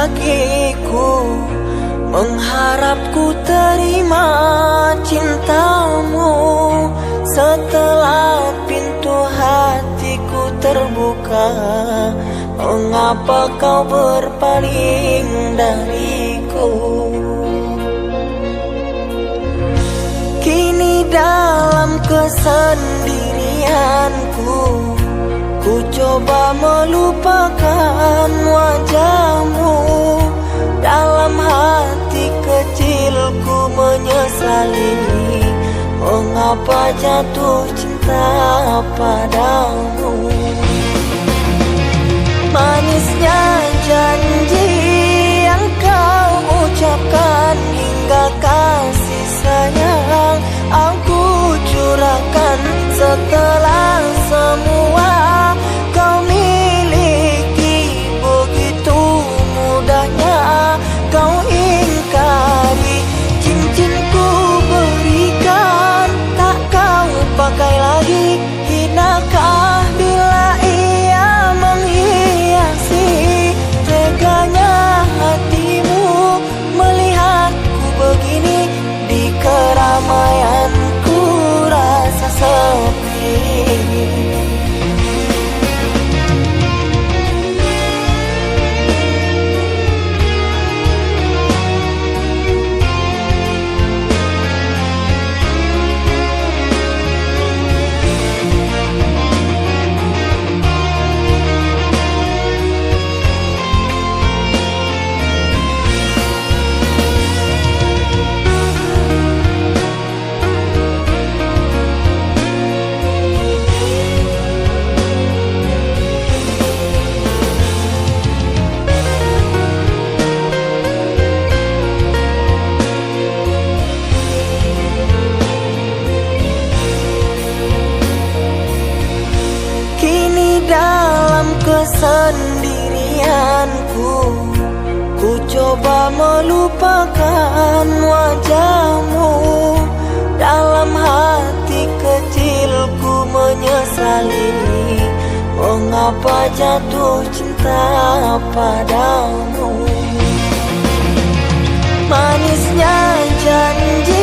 bagiku, mengharap ku terima cintamu. Setelah pintu hatiku terbuka, mengapa kau berpaling dariku? Kini dalam kesendirianku, ku coba melupakan wajahmu. Dalam hati kecilku menyesali, mengapa jatuh cinta padamu. Manisnya janji yang kau ucapkan, hingga kasih sayang aku curahkan. Setelah semua kau miliki, begitu mudahnya kau ingkari. Cincinku berikan, tak kau pakai lagi. Hinakah bila ia menghiasi? Teganya hatimu melihatku begini. Di keramaianku rasa sepi. Dalam kesendirianku, ku coba melupakan wajahmu. Dalam hati kecilku menyesali, mengapa jatuh cinta padamu. Manisnya janji